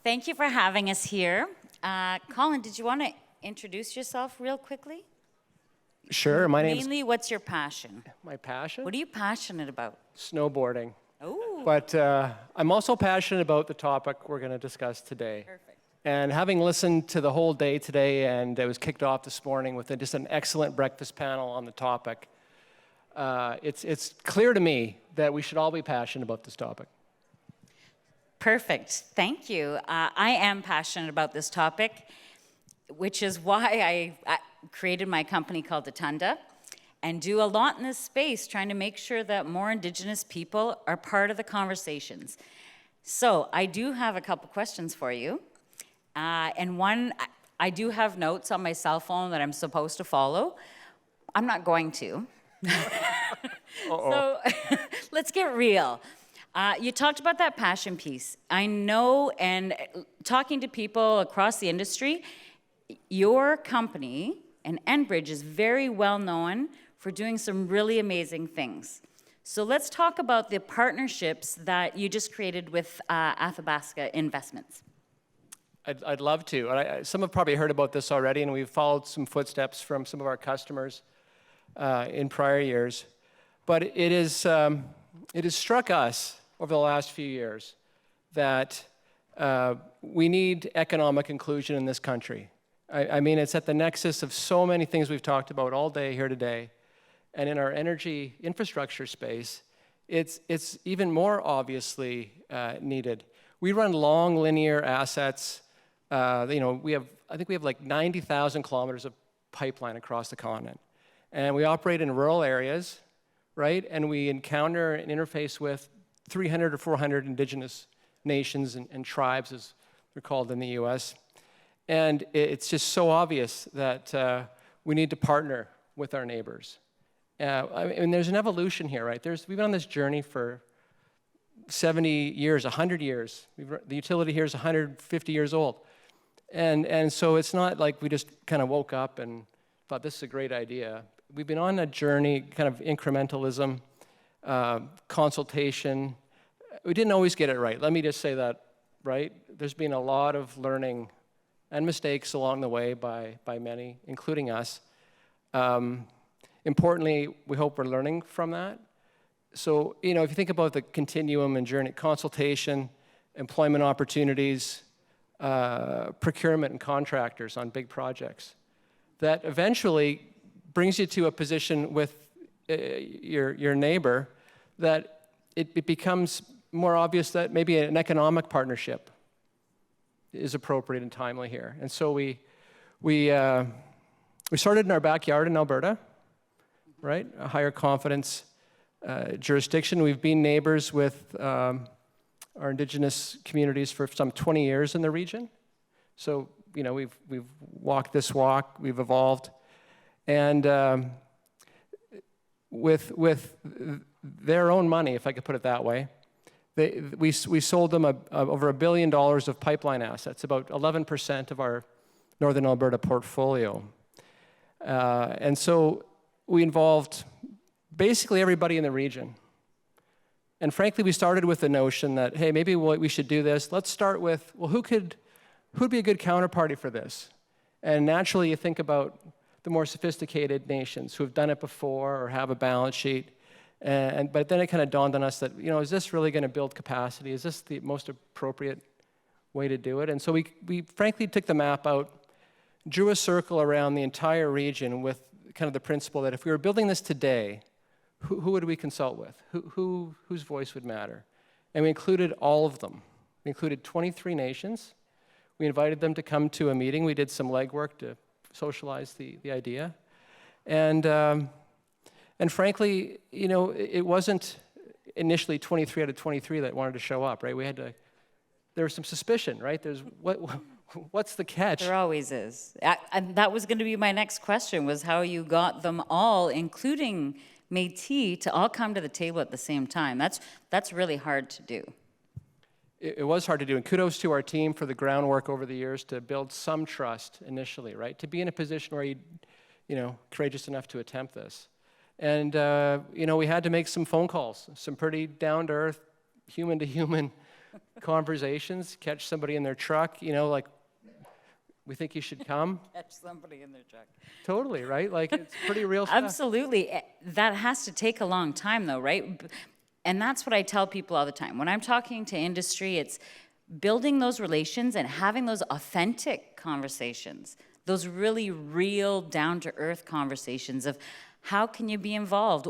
Thank you for having us here. Colin, did you want to introduce yourself real quickly? Sure, my name's... Mainly, what's your passion? My passion? What are you passionate about? Snowboarding. Oh. But I'm also passionate about the topic we're going to discuss today. Perfect. And having listened to the whole day today, and it was kicked off this morning with just an excellent breakfast panel on the topic, it's clear to me that we should all be passionate about this topic. Perfect. Thank you. I am passionate about this topic, which is why I created my company called Atunda and do a lot in this space, trying to make sure that more Indigenous people are part of the conversations. So I do have a couple questions for you. And one, I do have notes on my cell phone that I'm supposed to follow. I'm not going to. So let's get real. You talked about that passion piece. I know, and talking to people across the industry, your company and Enbridge is very well known for doing some really amazing things. So let's talk about the partnerships that you just created with Athabasca Investments. I'd love to. Some have probably heard about this already, and we've followed some footsteps from some of our customers in prior years. But it has struck us over the last few years that we need economic inclusion in this country. I mean, it's at the nexus of so many things we've talked about all day here today. And in our energy infrastructure space, it's even more obviously needed. We run long linear assets. I think we have like 90,000 kilometers of pipeline across the continent. And we operate in rural areas, right? And we encounter and interface with 300 or 400 indigenous nations and tribes, as they're called in the US. And it's just so obvious that we need to partner with our neighbors. There's an evolution here, right? We've been on this journey for 70 years, 100 years. The utility here is 150 years old. And so it's not like we just kind of woke up and thought this is a great idea. We've been on a journey, kind of incrementalism, consultation. We didn't always get it right. Let me just say that, right? There's been a lot of learning and mistakes along the way by many, including us. Importantly, we hope we're learning from that. So, if you think about the continuum and journey, consultation, employment opportunities, procurement and contractors on big projects, that eventually brings you to a position with your neighbor that it becomes more obvious that maybe an economic partnership is appropriate and timely here. And so we started in our backyard in Alberta, right? A higher confidence jurisdiction. We've been neighbors with our Indigenous communities for some 20 years in the region. So, we've walked this walk, we've evolved. And with their own money, if I could put it that way, we sold them over $1 billion of pipeline assets, about 11% of our Northern Alberta portfolio. And so we involved basically everybody in the region. And frankly, we started with the notion that, hey, maybe we should do this. Let's start with, well, who'd be a good counterparty for this? And naturally, you think about the more sophisticated nations who have done it before or have a balance sheet. But then it kind of dawned on us that, is this really going to build capacity? Is this the most appropriate way to do it? And so we frankly took the map out, drew a circle around the entire region with kind of the principle that if we were building this today, who would we consult with? Whose voice would matter? And we included all of them. We included 23 nations. We invited them to come to a meeting. We did some legwork to socialize the idea. And frankly, it wasn't initially 23 out of 23 that wanted to show up, right? There was some suspicion, right? What's the catch? There always is. And that was going to be my next question, was how you got them all, including Métis, to all come to the table at the same time. That's really hard to do. It was hard to do, and kudos to our team for the groundwork over the years to build some trust initially, right? To be in a position where courageous enough to attempt this. And, we had to make some phone calls, some pretty down-to-earth, human-to-human conversations, catch somebody in their truck, like, we think you should come. Catch somebody in their truck. Totally, right? Like, it's pretty real stuff. Absolutely. That has to take a long time, though, right? And that's what I tell people all the time. When I'm talking to industry, it's building those relations and having those authentic conversations, those really real, down-to-earth conversations of how can you be involved?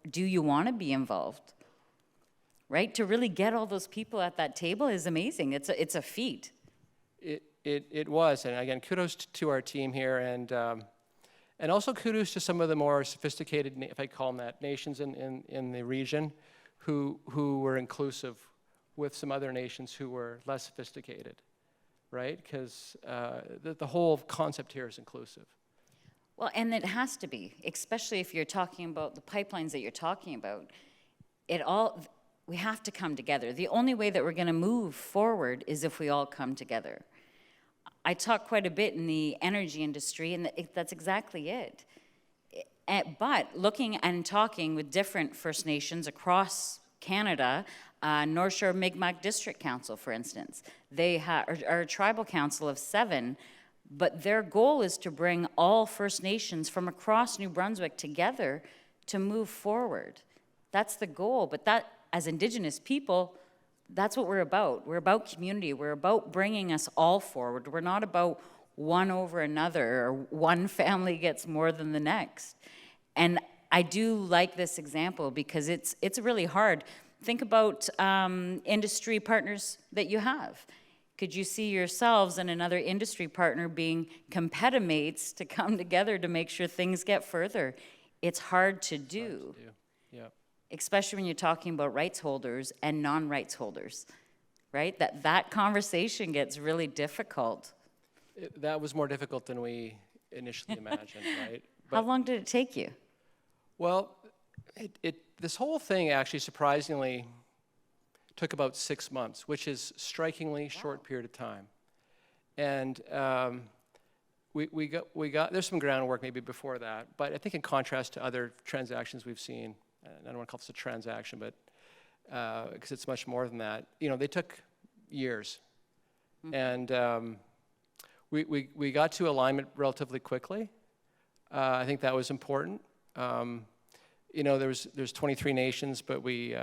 Do you want to be involved? Right? To really get all those people at that table is amazing. It's a feat. It was, and again, kudos to our team here, and also kudos to some of the more sophisticated, if I call them that, nations in the region, who were inclusive with some other nations who were less sophisticated, right? Because the whole concept here is inclusive. Well, and it has to be, especially if you're talking about the pipelines that you're talking about. We have to come together. The only way that we're going to move forward is if we all come together. I talk quite a bit in the energy industry, and that's exactly it. But looking and talking with different First Nations across Canada, North Shore Mi'kmaq District Council, for instance, they are a tribal council of 7, but their goal is to bring all First Nations from across New Brunswick together to move forward. That's the goal, but that, as Indigenous people, that's what we're about. We're about community. We're about bringing us all forward. We're not about one over another or one family gets more than the next. And I do like this example because it's really hard. Think about industry partners that you have. Could you see yourselves and another industry partner being competimates to come together to make sure things get further? It's hard to do. Yeah. Especially when you're talking about rights holders and non-rights holders, right? That conversation gets really difficult. That was more difficult than we initially imagined, right? But, how long did it take you? Well, this whole thing actually surprisingly took about 6 months, which is strikingly short period of time. And we got there's some groundwork maybe before that, but I think in contrast to other transactions we've seen, I don't want to call this a transaction, but because it's much more than that, they took years. Mm-hmm. And we got to alignment relatively quickly. I think that was important. There's 23 nations, but we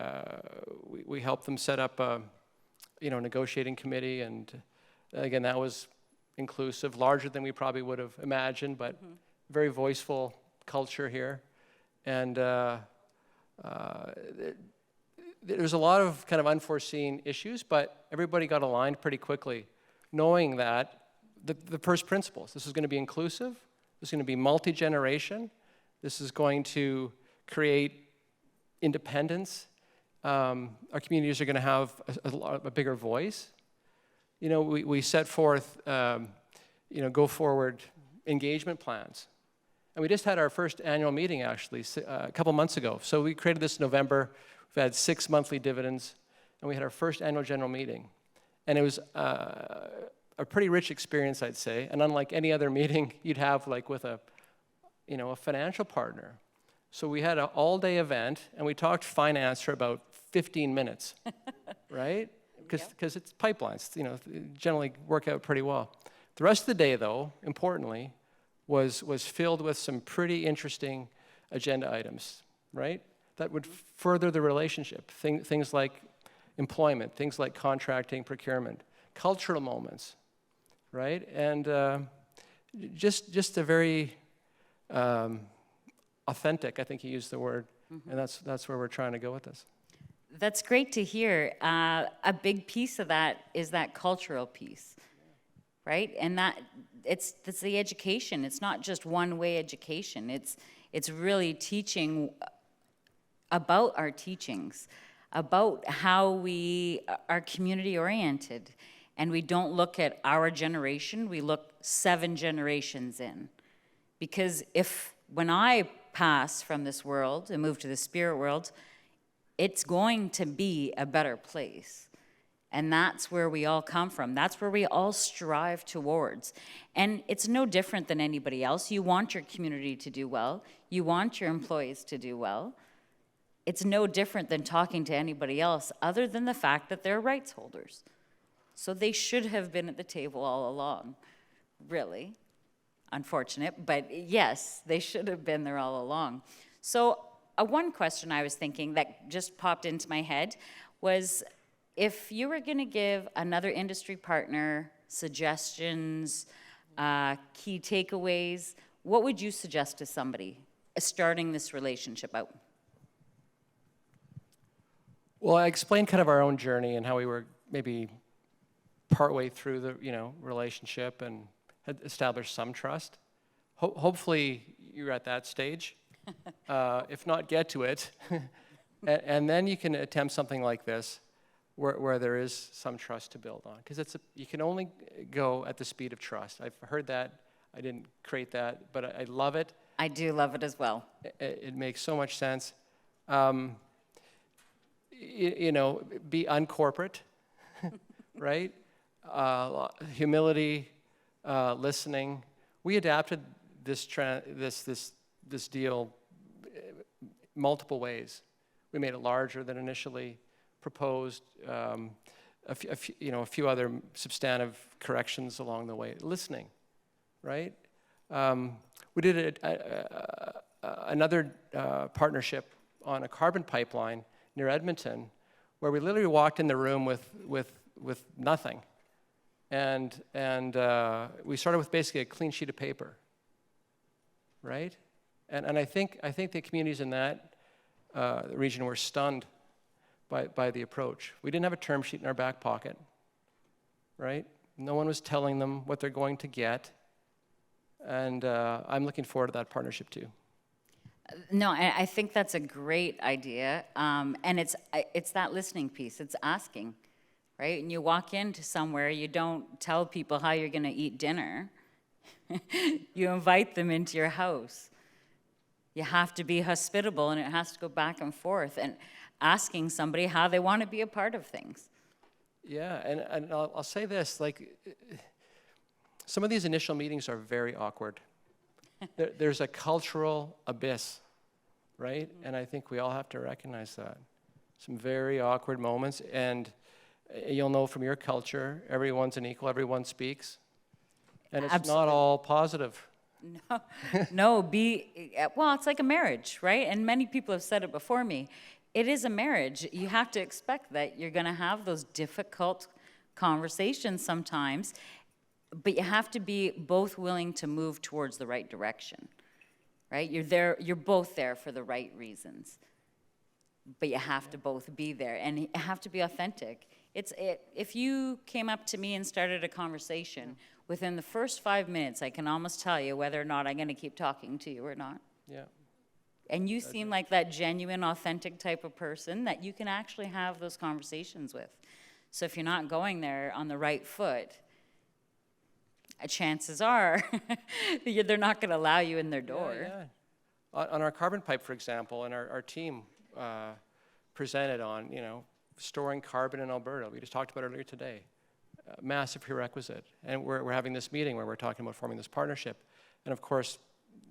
helped them set up a negotiating committee, and again, that was inclusive, larger than we probably would have imagined, but very voiceful culture here. And there's a lot of kind of unforeseen issues, but everybody got aligned pretty quickly, knowing that the first principles, this is going to be inclusive, this is going to be multi-generation, this is going to create independence. Our communities are going to have a bigger voice. We set forth, go forward engagement plans. And we just had our first annual meeting, actually, a couple months ago. So we created this in November. We've had 6 monthly dividends, and we had our first annual general meeting. And it was a pretty rich experience, I'd say, and unlike any other meeting you'd have like with a financial partner. So we had an all-day event, and we talked finance for about 15 minutes, right? Because it's pipelines, generally work out pretty well. The rest of the day, though, importantly, was filled with some pretty interesting agenda items, right? That would further the relationship. Things like employment, things like contracting, procurement, cultural moments, right? And just a very authentic, I think you used the word, and that's where we're trying to go with this. That's great to hear. A big piece of that is that cultural piece, right? And that's the education. It's not just one-way education. It's really teaching about our teachings, about how we are community-oriented, and we don't look at our generation, we look 7 generations in. Because when I pass from this world and move to the spirit world, it's going to be a better place. And that's where we all come from. That's where we all strive towards. And it's no different than anybody else. You want your community to do well. You want your employees to do well. it's no different than talking to anybody else, other than the fact that they're rights holders. So they should have been at the table all along, really. Unfortunate, but yes, they should have been there all along. So one question I was thinking that just popped into my head was, if you were going to give another industry partner suggestions, key takeaways, what would you suggest to somebody starting this relationship out? Well, I explained kind of our own journey and how we were maybe partway through the relationship and had established some trust. Hopefully, you're at that stage. If not, get to it, and then you can attempt something like this, where there is some trust to build on. Because you can only go at the speed of trust. I've heard that. I didn't create that, but I love it. I do love it as well. It makes so much sense. Be uncorporate, right? Humility, listening. We adapted this deal multiple ways. We made it larger than initially proposed. A few other substantive corrections along the way. Listening, right? We did another partnership on a carbon pipeline near Edmonton, where we literally walked in the room with nothing, and we started with basically a clean sheet of paper, right? And I think the communities in that region were stunned by the approach. We didn't have a term sheet in our back pocket, right? No one was telling them what they're going to get, and I'm looking forward to that partnership too. No, I think that's a great idea, and it's that listening piece. It's asking, right? And you walk into somewhere, you don't tell people how you're going to eat dinner. You invite them into your house. You have to be hospitable, and it has to go back and forth, and asking somebody how they want to be a part of things. Yeah, and I'll say this, like, some of these initial meetings are very awkward. There's a cultural abyss, right? And I think we all have to recognize that. Some very awkward moments, and you'll know from your culture, everyone's an equal, everyone speaks. And it's Absolutely. not all positive. No, well, it's like a marriage, right? And many people have said it before me. It is a marriage. You have to expect that you're going to have those difficult conversations sometimes, but you have to be both willing to move towards the right direction, right? You're both there for the right reasons, but you have to both be there, and you have to be authentic. If you came up to me and started a conversation, within the first 5 minutes, I can almost tell you whether or not I'm going to keep talking to you or not. Yeah. And you seem like that genuine, authentic type of person that you can actually have those conversations with. So if you're not going there on the right foot, chances are they're not going to allow you in their door. Yeah. On our carbon pipe, for example, and our team presented on, storing carbon in Alberta. We just talked about it earlier today. Massive prerequisite. And we're having this meeting where we're talking about forming this partnership. And of course,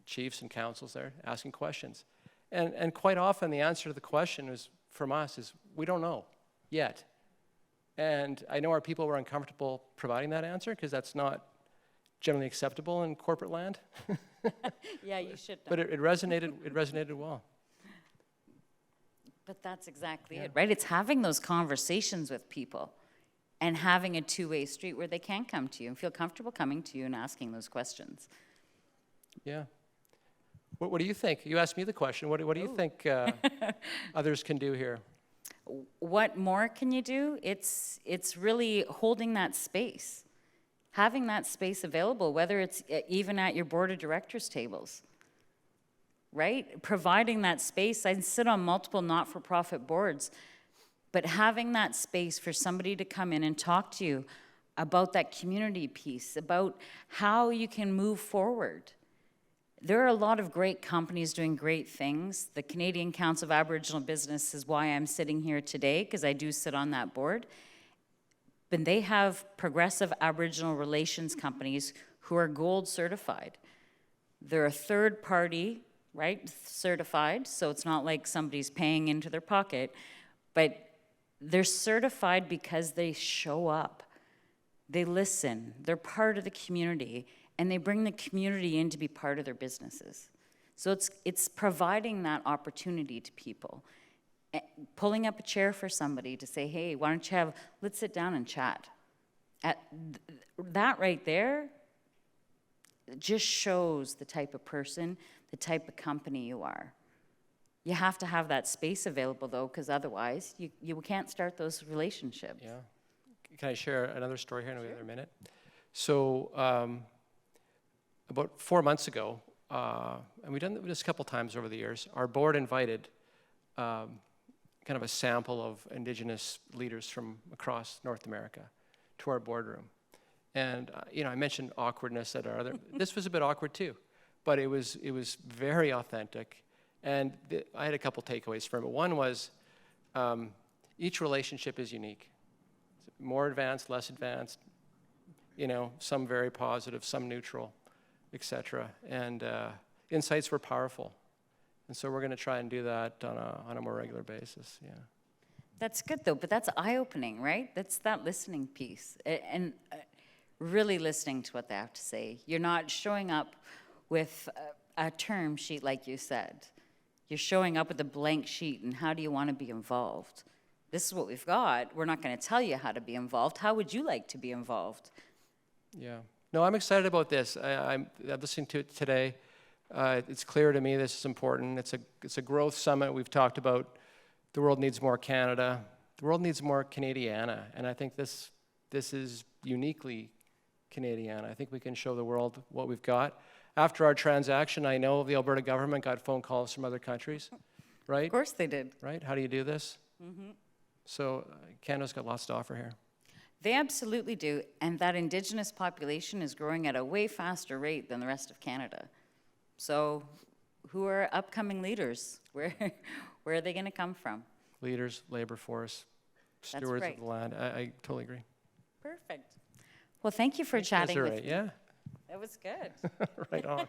chiefs and councils there asking questions. And quite often the answer to the question from us is, we don't know yet. And I know our people were uncomfortable providing that answer because that's not generally acceptable in corporate land. Yeah, you should know. But it resonated well. But that's exactly it, right? It's having those conversations with people and having a two-way street where they can come to you and feel comfortable coming to you and asking those questions. Yeah. What do you think? You asked me the question. What do you think others can do here? What more can you do? It's really holding that space, having that space available, whether it's even at your board of directors tables, right? Providing that space. I sit on multiple not-for-profit boards, but having that space for somebody to come in and talk to you about that community piece, about how you can move forward. There are a lot of great companies doing great things. The Canadian Council of Aboriginal Business is why I'm sitting here today, because I do sit on that board. But they have progressive Aboriginal relations companies who are gold certified. They're a third-party right? Certified, so it's not like somebody's paying into their pocket, but they're certified because they show up. They listen, they're part of the community, and they bring the community in to be part of their businesses. So it's providing that opportunity to people. Pulling up a chair for somebody to say, hey, why don't you let's sit down and chat. That right there just shows the type of person, the type of company you are. You have to have that space available, though, because otherwise you can't start those relationships. Yeah. Can I share another story here in another minute? So about 4 months ago, and we've done this a couple times over the years, our board invited kind of a sample of indigenous leaders from across North America to our boardroom. And I mentioned awkwardness at our other, this was a bit awkward too, but it was very authentic. And I had a couple takeaways from it. One was each relationship is unique. More advanced, less advanced, some very positive, some neutral, etc. And insights were powerful. And so we're going to try and do that on a more regular basis, yeah. That's good, though, but that's eye-opening, right? That's that listening piece, and really listening to what they have to say. You're not showing up with a term sheet, like you said. You're showing up with a blank sheet, and how do you want to be involved? This is what we've got. We're not going to tell you how to be involved. How would you like to be involved? Yeah. No, I'm excited about this. I'm listening to it today. It's clear to me this is important. It's a growth summit. We've talked about the world needs more Canada. The world needs more Canadiana, and I think this is uniquely Canadiana. I think we can show the world what we've got. After our transaction, I know the Alberta government got phone calls from other countries, right? Of course they did. Right? How do you do this? Mm-hmm. So Canada's got lots to offer here. They absolutely do, and that Indigenous population is growing at a way faster rate than the rest of Canada. So who are upcoming leaders? Where are they going to come from? Leaders, labor force, stewards of the land. I totally agree. Perfect. Well, thank you for chatting with me. Yeah. That was good. Right on.